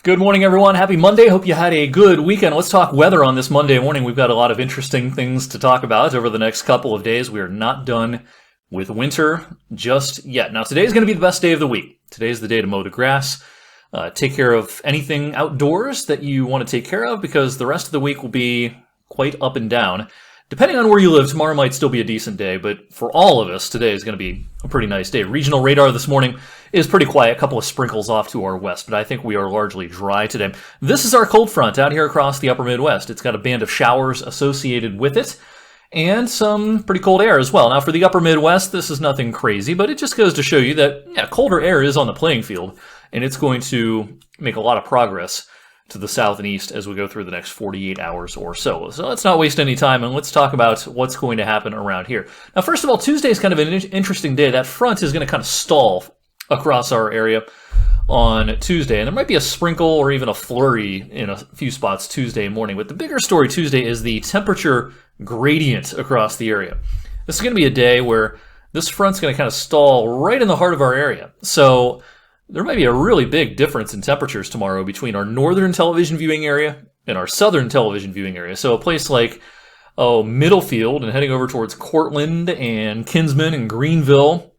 Good morning, everyone. Happy Monday. Hope you had a good weekend. Let's talk weather on this Monday morning. We've got a lot of interesting things to talk about over the next couple of days. We are not done with winter just yet. Now, today is going to be the best day of the week. Today is the day to mow the grass, take care of anything outdoors that you want to take care of, because the rest of the week will be quite up and down. Depending on where you live, tomorrow might still be a decent day, but for all of us, today is going to be a pretty nice day. Regional radar this morning is pretty quiet, a couple of sprinkles off to our west, but I think we are largely dry today. This is our cold front out here across the upper Midwest. It's got a band of showers associated with it, and some pretty cold air as well. Now, for the upper Midwest, this is nothing crazy, but it just goes to show you that, colder air is on the playing field, and it's going to make a lot of progress to the south and east as we go through the next 48 hours or so. So let's not waste any time, and let's talk about what's going to happen around here. Now, first of all, Tuesday is kind of an interesting day. That front is going to kind of stall across our area on Tuesday, and there might be a sprinkle or even a flurry in a few spots Tuesday morning. But the bigger story Tuesday is the temperature gradient across the area. This is going to be a day where this front's going to kind of stall right in the heart of our area. So there might be a really big difference in temperatures tomorrow between our northern television viewing area and our southern television viewing area. So a place like Middlefield and heading over towards Cortland and Kinsman and Greenville,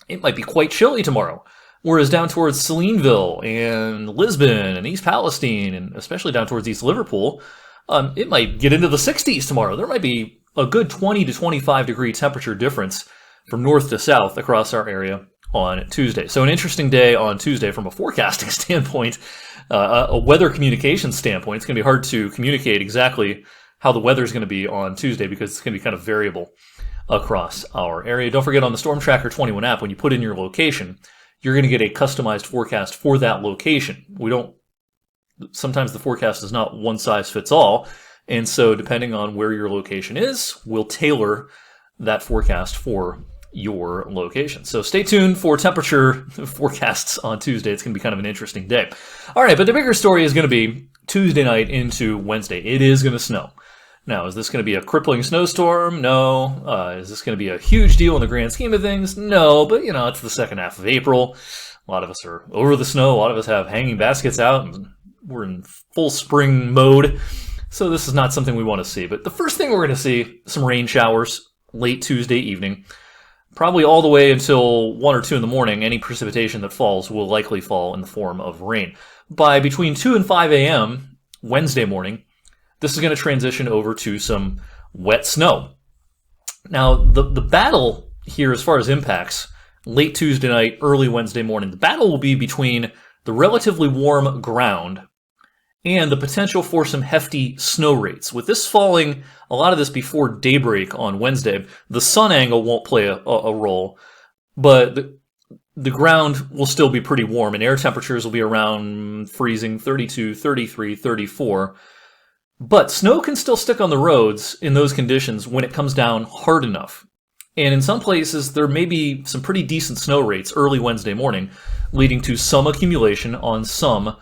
it might be quite chilly tomorrow. Whereas down towards Salineville and Lisbon and East Palestine, and especially down towards East Liverpool, it might get into the 60s tomorrow. There might be a good 20 to 25 degree temperature difference from north to south across our area on Tuesday. So an interesting day on Tuesday from a forecasting standpoint, a weather communication standpoint. It's going to be hard to communicate exactly how the weather is going to be on Tuesday because it's going to be kind of variable across our area. Don't forget, on the Storm Tracker 21 app, when you put in your location, you're going to get a customized forecast for that location. Sometimes the forecast is not one size fits all. And so depending on where your location is, we'll tailor that forecast for your location. So stay tuned for temperature forecasts on Tuesday. It's going to be kind of an interesting day. All right, but the bigger story is going to be Tuesday night into Wednesday. It is going to snow. Now, is this going to be a crippling snowstorm? No. Is this going to be a huge deal in the grand scheme of things? No, but it's the second half of April. A lot of us are over the snow. A lot of us have hanging baskets out, and we're in full spring mode. So this is not something we want to see. But the first thing we're going to see, some rain showers late Tuesday evening. Probably all the way until 1 or 2 in the morning, any precipitation that falls will likely fall in the form of rain. By between 2 and 5 a.m. Wednesday morning, this is going to transition over to some wet snow. Now, the battle here as far as impacts, late Tuesday night, early Wednesday morning, the battle will be between the relatively warm ground and the potential for some hefty snow rates. With this falling, a lot of this before daybreak on Wednesday, the sun angle won't play a role, but the ground will still be pretty warm, and air temperatures will be around freezing, 32, 33, 34. But snow can still stick on the roads in those conditions when it comes down hard enough. And in some places, there may be some pretty decent snow rates early Wednesday morning, leading to some accumulation on some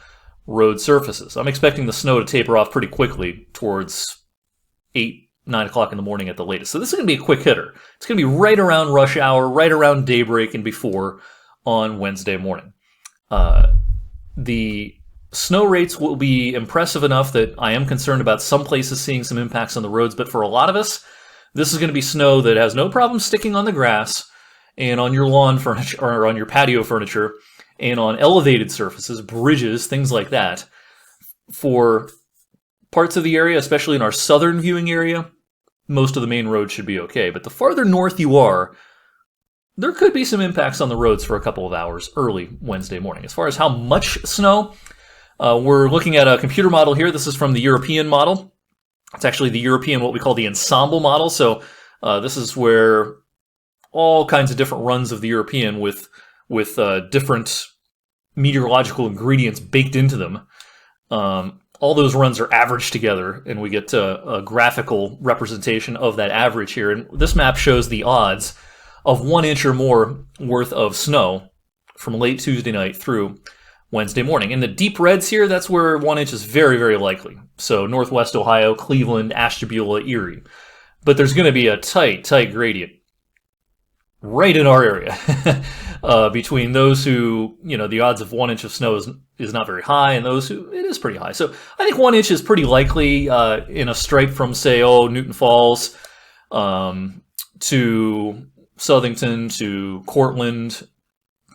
road surfaces. I'm expecting the snow to taper off pretty quickly towards 8, 9 o'clock in the morning at the latest. So this is going to be a quick hitter. It's going to be right around rush hour, right around daybreak and before on Wednesday morning. The snow rates will be impressive enough that I am concerned about some places seeing some impacts on the roads, but for a lot of us, this is going to be snow that has no problem sticking on the grass and on your lawn furniture or on your patio furniture and on elevated surfaces, bridges, things like that. For parts of the area, especially in our southern viewing area, most of the main roads should be okay. But the farther north you are, there could be some impacts on the roads for a couple of hours early Wednesday morning. As far as how much snow, we're looking at a computer model here. This is from the European model. It's actually the European, what we call the ensemble model. So this is where all kinds of different runs of the European with different meteorological ingredients baked into them. All those runs are averaged together, and we get a graphical representation of that average here. And this map shows the odds of 1 inch or more worth of snow from late Tuesday night through Wednesday morning. In the deep reds here, that's where 1 inch is very, very likely. So Northwest Ohio, Cleveland, Ashtabula, Erie. But there's going to be a tight gradient right in our area. Between those who, the odds of 1 inch of snow is not very high, and those who it is pretty high. So I think 1 inch is pretty likely in a stripe from, say, Newton Falls to Southington to Cortland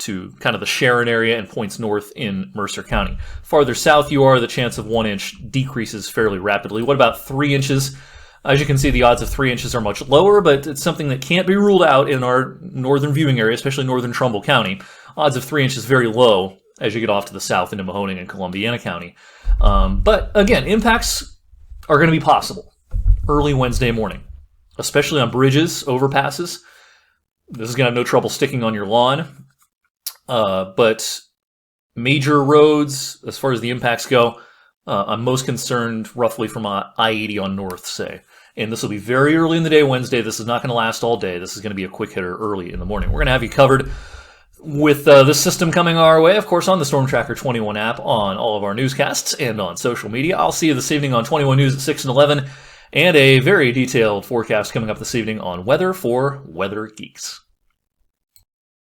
to kind of the Sharon area and points north in Mercer County. Farther south you are, the chance of 1 inch decreases fairly rapidly. What about 3 inches? As you can see, the odds of 3 inches are much lower, but it's something that can't be ruled out in our northern viewing area, especially northern Trumbull County. Odds of 3 inches very low as you get off to the south into Mahoning and Columbiana County. But again, impacts are going to be possible early Wednesday morning, especially on bridges, overpasses. This is going to have no trouble sticking on your lawn. But major roads, as far as the impacts go, I'm most concerned roughly from I-80 on north, say. And this will be very early in the day Wednesday. This is not going to last all day. This is going to be a quick hitter early in the morning. We're going to have you covered with this system coming our way, of course, on the Storm Tracker 21 app, on all of our newscasts, and on social media. I'll see you this evening on 21 News at 6 and 11, and a very detailed forecast coming up this evening on weather for Weather Geeks.